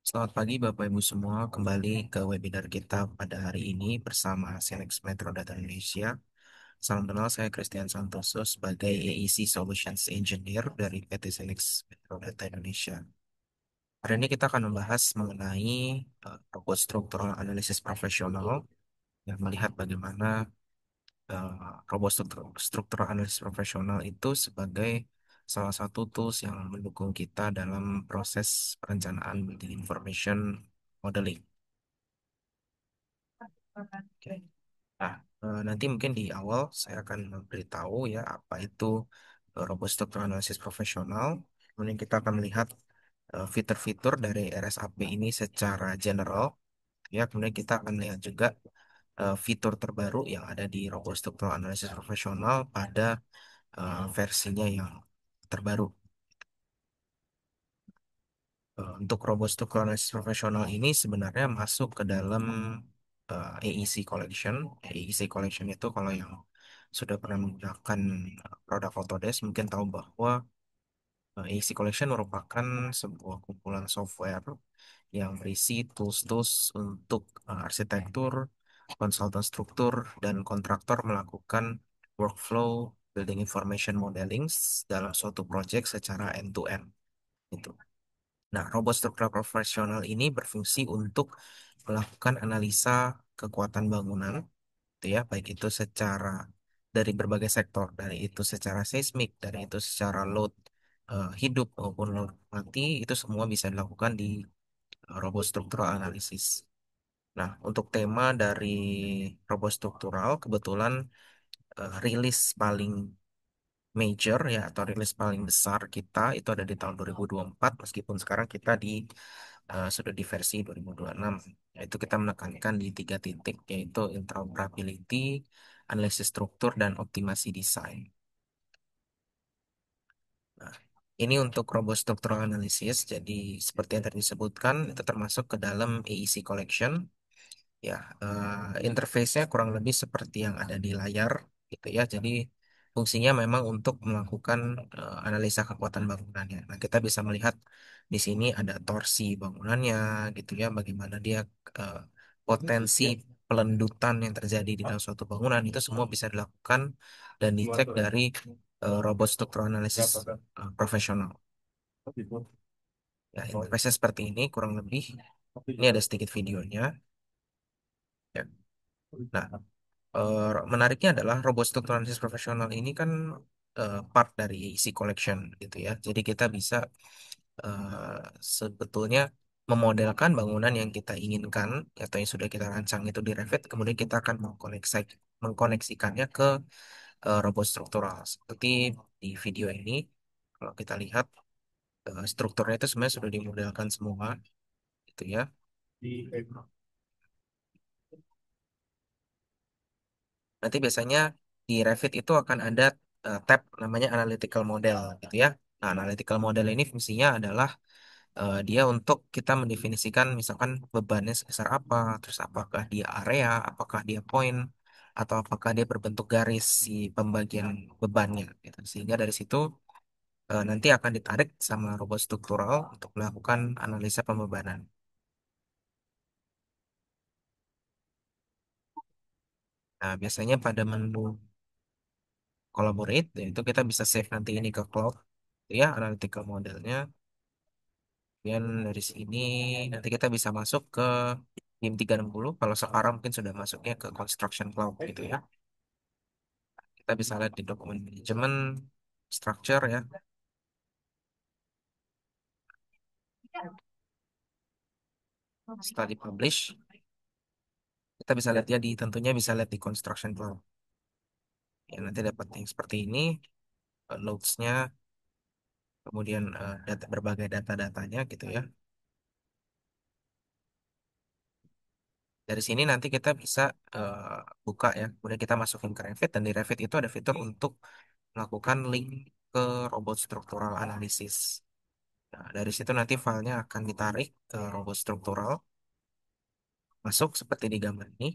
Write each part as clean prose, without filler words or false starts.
Selamat pagi Bapak Ibu semua, kembali ke webinar kita pada hari ini bersama Sinex Metro Data Indonesia. Salam kenal, saya Christian Santoso sebagai AEC Solutions Engineer dari PT Sinex Metro Data Indonesia. Hari ini kita akan membahas mengenai robot struktural analisis profesional yang melihat bagaimana robot struktural analisis profesional itu sebagai salah satu tools yang mendukung kita dalam proses perencanaan building information modeling. Oke. Nah, nanti mungkin di awal saya akan memberitahu ya apa itu robot structural analysis profesional. Kemudian kita akan melihat fitur-fitur dari RSAP ini secara general. Ya, kemudian kita akan lihat juga fitur terbaru yang ada di robot structural analysis profesional pada versinya yang terbaru. Untuk robot struktural analisis profesional ini sebenarnya masuk ke dalam AEC Collection. AEC Collection itu kalau yang sudah pernah menggunakan produk Autodesk mungkin tahu bahwa AEC Collection merupakan sebuah kumpulan software yang berisi tools-tools untuk arsitektur, konsultan struktur, dan kontraktor melakukan workflow building information modeling dalam suatu project secara end-to-end. Itu. Nah, robot struktural profesional ini berfungsi untuk melakukan analisa kekuatan bangunan, gitu ya, baik itu secara dari berbagai sektor, dari itu secara seismik, dari itu secara load hidup maupun load mati, itu semua bisa dilakukan di robot struktural analisis. Nah, untuk tema dari robot struktural, kebetulan rilis paling major ya atau rilis paling besar kita itu ada di tahun 2024 meskipun sekarang kita sudah di versi 2026, yaitu kita menekankan di tiga titik yaitu interoperability, analisis struktur dan optimasi desain. Nah, ini untuk robot structural analysis. Jadi seperti yang tadi disebutkan itu termasuk ke dalam AEC collection. Ya, interface-nya kurang lebih seperti yang ada di layar gitu ya. Jadi fungsinya memang untuk melakukan analisa kekuatan bangunannya. Nah, kita bisa melihat di sini ada torsi bangunannya gitu ya, bagaimana dia eh, potensi pelendutan yang terjadi di dalam suatu bangunan itu semua bisa dilakukan dan dicek dari robot structural analysis profesional. Ya, interface seperti ini kurang lebih. Ini ada sedikit videonya. Ya. Nah, menariknya adalah robot struktural analisis profesional ini kan part dari isi collection gitu ya. Jadi kita bisa eh, sebetulnya memodelkan bangunan yang kita inginkan atau yang sudah kita rancang itu di Revit, kemudian kita akan mengkoneksikannya ke robot struktural. Seperti di video ini, kalau kita lihat strukturnya itu sebenarnya sudah dimodelkan semua gitu ya. Nanti biasanya di Revit itu akan ada tab namanya Analytical Model gitu ya. Nah, Analytical Model ini fungsinya adalah dia untuk kita mendefinisikan misalkan bebannya sebesar apa, terus apakah dia area, apakah dia point, atau apakah dia berbentuk garis si pembagian bebannya gitu. Sehingga dari situ nanti akan ditarik sama robot struktural untuk melakukan analisa pembebanan. Nah, biasanya pada menu collaborate, yaitu kita bisa save nanti ini ke cloud, ya, analytical modelnya. Kemudian dari sini nanti kita bisa masuk ke BIM 360. Kalau sekarang mungkin sudah masuknya ke Construction Cloud gitu ya. Kita bisa lihat di dokumen manajemen, structure ya, setelah dipublish. Kita bisa lihat ya tentunya bisa lihat di Construction Cloud. Ya, nanti dapat yang seperti ini, notes-nya, kemudian berbagai data-datanya gitu ya. Dari sini nanti kita bisa eh, buka ya, kemudian kita masukin ke Revit dan di Revit itu ada fitur untuk melakukan link ke robot struktural analisis. Nah, dari situ nanti filenya akan ditarik ke robot struktural, masuk seperti di gambar ini.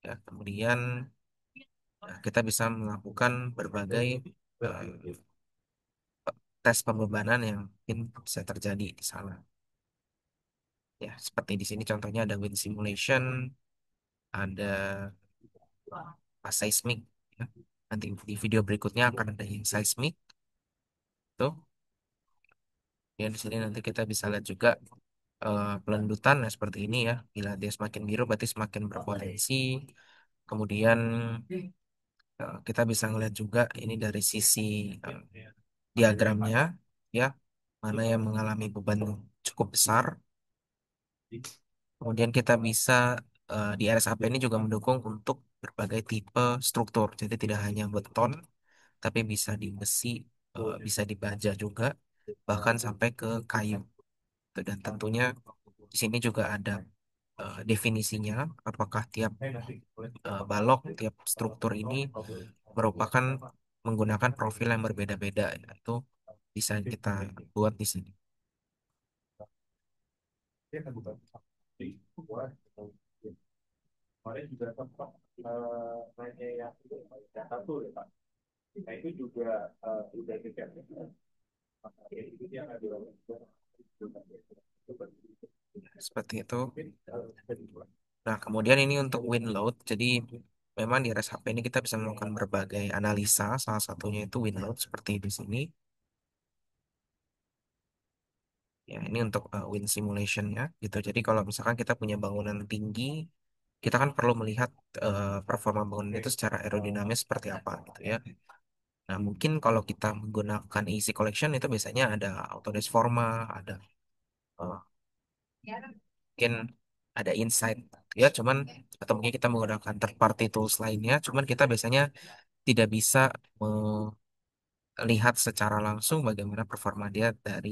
Ya, kemudian kita bisa melakukan berbagai eh, tes pembebanan yang mungkin bisa terjadi di sana. Ya, seperti di sini contohnya ada wind simulation, ada seismic. Ya. Nanti di video berikutnya akan ada yang seismic tuh. Ya, di sini nanti kita bisa lihat juga pelendutan ya, seperti ini ya. Bila dia semakin biru berarti semakin berpotensi. Kemudian kita bisa ngelihat juga ini dari sisi eh, diagramnya ya, mana yang mengalami beban cukup besar. Kemudian kita bisa di RSAP ini juga mendukung untuk berbagai tipe struktur. Jadi tidak hanya beton, tapi bisa di besi, bisa di baja juga, bahkan sampai ke kayu. Tuh, dan tentunya di sini juga ada definisinya, apakah tiap balok, tiap struktur ini merupakan menggunakan profil yang berbeda-beda. Itu bisa kita buat di sini. Seperti itu. Nah, kemudian ini untuk wind load. Jadi memang di RSHP ini kita bisa melakukan berbagai analisa. Salah satunya itu wind load seperti di sini. Ya, ini untuk wind simulationnya gitu. Jadi kalau misalkan kita punya bangunan tinggi, kita kan perlu melihat performa bangunan itu secara aerodinamis seperti apa gitu ya. Nah, mungkin kalau kita menggunakan easy collection itu biasanya ada Autodesk Forma, ada eh, mungkin ada Insight ya, cuman atau mungkin kita menggunakan third party tools lainnya, cuman kita biasanya tidak bisa melihat secara langsung bagaimana performa dia dari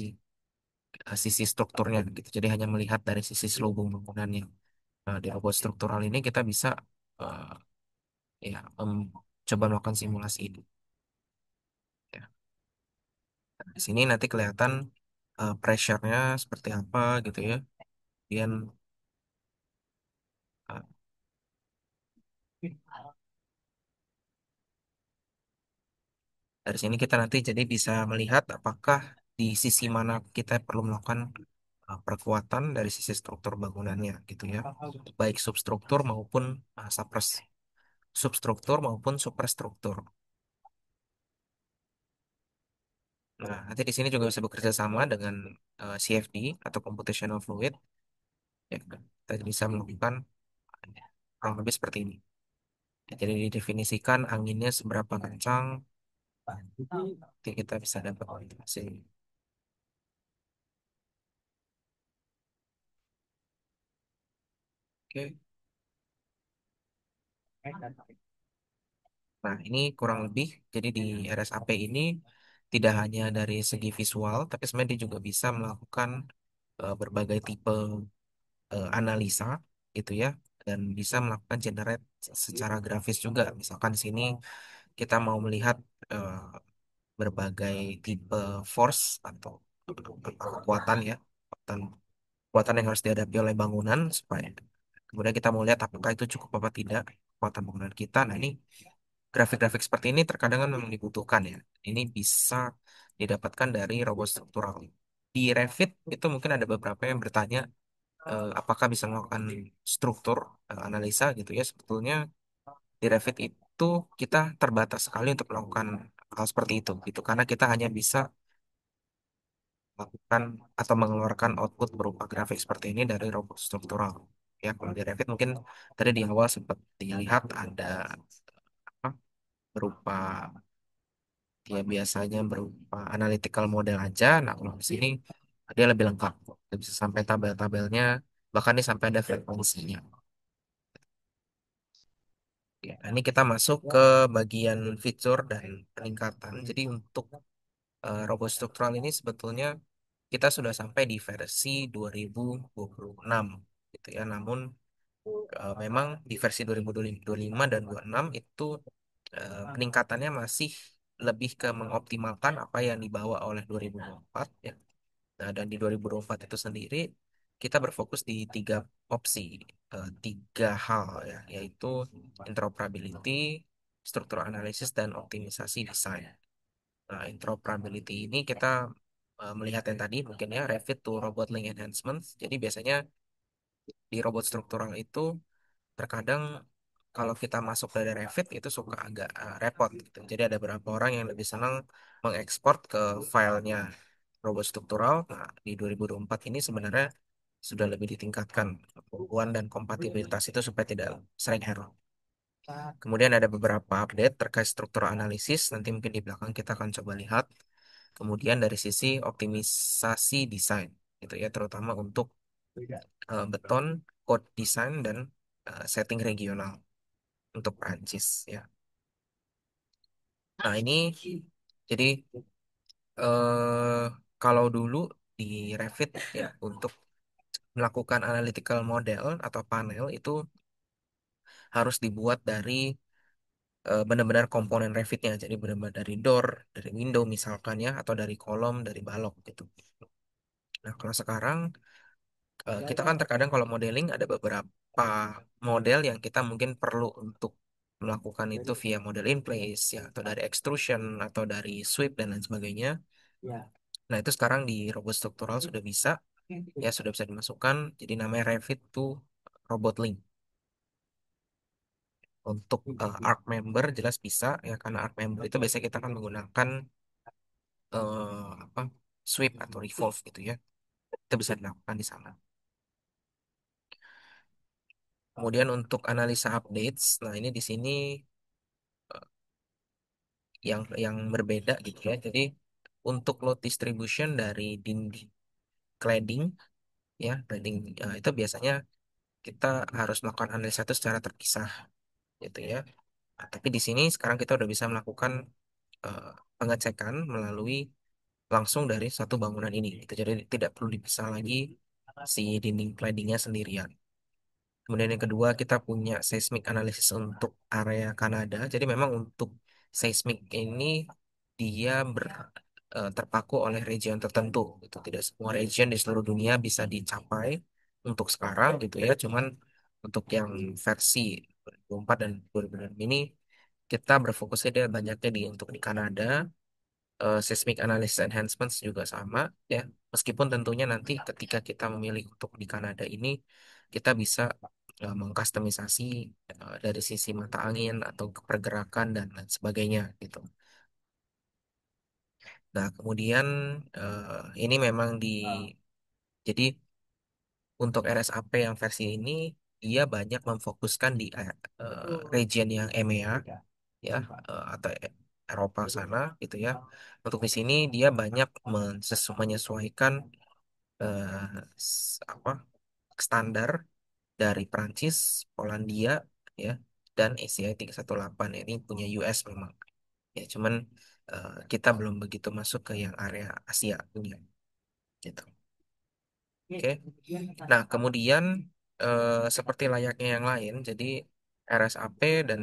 sisi strukturnya gitu. Jadi hanya melihat dari sisi selubung bangunannya. Nah, di robot struktural ini kita bisa eh, ya coba melakukan simulasi ini. Ya. Di sini nanti kelihatan pressure-nya seperti apa gitu ya. Kemudian eh, dari sini kita nanti jadi bisa melihat apakah di sisi mana kita perlu melakukan perkuatan dari sisi struktur bangunannya gitu ya. Baik substruktur maupun substruktur maupun superstruktur. Nah, nanti di sini juga bisa bekerja sama dengan CFD atau Computational Fluid. Ya, kita bisa melakukan kurang lebih seperti ini. Ya, jadi didefinisikan anginnya seberapa kencang, nanti kita bisa dapat hasil. Oke. Nah, ini kurang lebih. Jadi di RSAP ini tidak hanya dari segi visual, tapi sebenarnya dia juga bisa melakukan berbagai tipe analisa gitu ya, dan bisa melakukan generate secara grafis juga. Misalkan di sini kita mau melihat eh, berbagai tipe force atau kekuatan ya, kekuatan, kekuatan yang harus dihadapi oleh bangunan supaya kemudian kita mau lihat apakah itu cukup apa tidak kekuatan bangunan kita. Nah, ini grafik-grafik seperti ini terkadang kan memang dibutuhkan ya. Ini bisa didapatkan dari robot struktural. Di Revit itu mungkin ada beberapa yang bertanya apakah bisa melakukan struktur analisa gitu ya. Sebetulnya di Revit itu kita terbatas sekali untuk melakukan hal seperti itu gitu, karena kita hanya bisa melakukan atau mengeluarkan output berupa grafik seperti ini dari robot struktural. Ya, kalau di Revit mungkin tadi di awal sempat dilihat ada apa, berupa dia biasanya berupa analytical model aja. Nah, kalau di sini dia lebih lengkap. Dia bisa sampai tabel-tabelnya, bahkan ini sampai ada frekuensinya. Ya, nah, ini kita masuk ke bagian fitur dan peningkatan. Jadi untuk robot struktural ini sebetulnya kita sudah sampai di versi 2026 gitu ya. Namun memang di versi 2025 dan 26 itu peningkatannya masih lebih ke mengoptimalkan apa yang dibawa oleh 2024 ya. Nah, dan di 2024 itu sendiri kita berfokus di tiga opsi, tiga hal ya, yaitu interoperability, struktur analisis, dan optimisasi desain. Nah, interoperability ini kita melihat yang tadi mungkin ya Revit to Robot Link Enhancement. Jadi biasanya di robot struktural itu terkadang kalau kita masuk dari Revit itu suka agak repot gitu. Jadi ada beberapa orang yang lebih senang mengekspor ke filenya robot struktural. Nah, di 2024 ini sebenarnya sudah lebih ditingkatkan kemampuan dan kompatibilitas itu supaya tidak sering error. Kemudian ada beberapa update terkait struktural analisis. Nanti mungkin di belakang kita akan coba lihat. Kemudian dari sisi optimisasi desain, gitu ya, terutama untuk beton, code design dan setting regional untuk Prancis ya. Nah ini jadi eh, kalau dulu di Revit ya untuk melakukan analytical model atau panel itu harus dibuat dari benar-benar komponen Revitnya. Jadi benar-benar dari door, dari window misalkan ya, atau dari kolom, dari balok gitu. Nah kalau sekarang kita kan terkadang kalau modeling ada beberapa model yang kita mungkin perlu untuk melakukan itu via model in place ya, atau dari extrusion atau dari sweep dan lain sebagainya. Nah, itu sekarang di robot struktural sudah bisa ya, sudah bisa dimasukkan. Jadi namanya Revit to Robot Link. Untuk arc member jelas bisa ya, karena arc member itu biasanya kita akan menggunakan apa sweep atau revolve gitu ya. Itu bisa dilakukan di sana. Kemudian untuk analisa updates, nah ini di sini yang berbeda gitu ya. Jadi untuk load distribution dari dinding cladding ya, cladding itu biasanya kita harus melakukan analisa itu secara terpisah gitu ya. Nah, tapi di sini sekarang kita udah bisa melakukan eh, pengecekan melalui langsung dari satu bangunan ini gitu. Jadi tidak perlu dipisah lagi si dinding claddingnya sendirian. Kemudian yang kedua kita punya seismic analysis untuk area Kanada. Jadi memang untuk seismik ini dia terpaku oleh region tertentu. Itu tidak semua region di seluruh dunia bisa dicapai untuk sekarang gitu ya. Cuman untuk yang versi 2024 dan 2026 ini kita berfokusnya dia banyaknya untuk di Kanada. Seismic analysis enhancements juga sama ya. Meskipun tentunya nanti ketika kita memilih untuk di Kanada ini kita bisa mengkustomisasi dari sisi mata angin atau pergerakan dan lain sebagainya gitu. Nah, kemudian ini memang jadi untuk RSAP yang versi ini dia banyak memfokuskan di region yang EMEA ya, atau Eropa sana gitu ya. Untuk di sini dia banyak menyesuaikan apa standar dari Prancis, Polandia ya, dan ACI 318 ini punya US memang. Ya, cuman kita belum begitu masuk ke yang area Asia punya gitu. Oke. Nah, kemudian seperti layaknya yang lain, jadi RSAP dan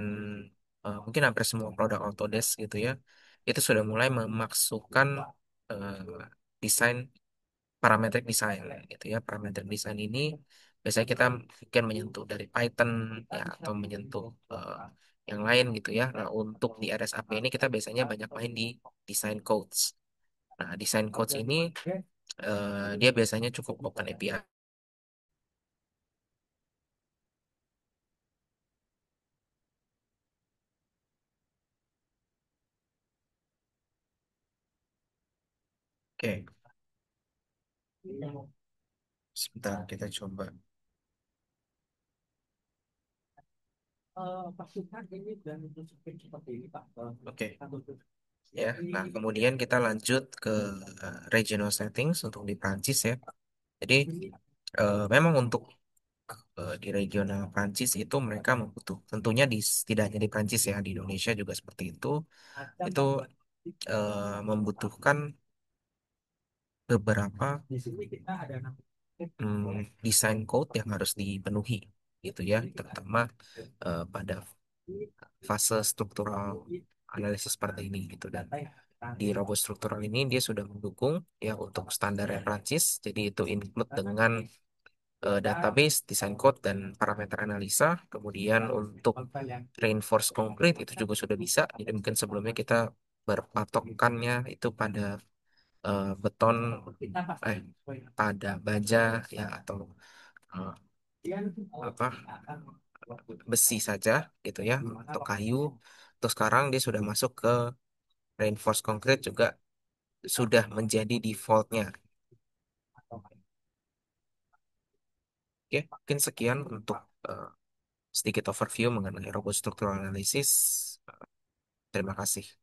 mungkin hampir semua produk Autodesk gitu ya, itu sudah mulai memasukkan eh, desain parametric design gitu ya. Parametric design ini biasanya kita mungkin menyentuh dari Python ya, atau menyentuh yang lain gitu ya. Nah, untuk di RSAP ini kita biasanya banyak main di design codes. Nah, design codes ini dia biasanya cukup open API. Oke, sebentar kita coba. Oke, ya. Nah, kemudian kita lanjut ke regional settings untuk di Prancis ya. Jadi memang untuk di regional Prancis itu mereka membutuh tentunya tidak hanya di Prancis ya, di Indonesia juga seperti itu membutuhkan beberapa desain code yang harus dipenuhi gitu ya, terutama pada fase struktural analisis seperti ini gitu. Dan di robot struktural ini dia sudah mendukung ya untuk standar Prancis, jadi itu include dengan database, design code, dan parameter analisa. Kemudian untuk reinforce concrete itu juga sudah bisa. Jadi mungkin sebelumnya kita berpatokannya itu pada beton, eh pada baja ya atau eh, apa besi saja gitu ya atau kayu. Terus sekarang dia sudah masuk ke reinforced concrete juga sudah menjadi defaultnya. Oke, mungkin sekian untuk eh, sedikit overview mengenai robot structural analysis. Terima kasih.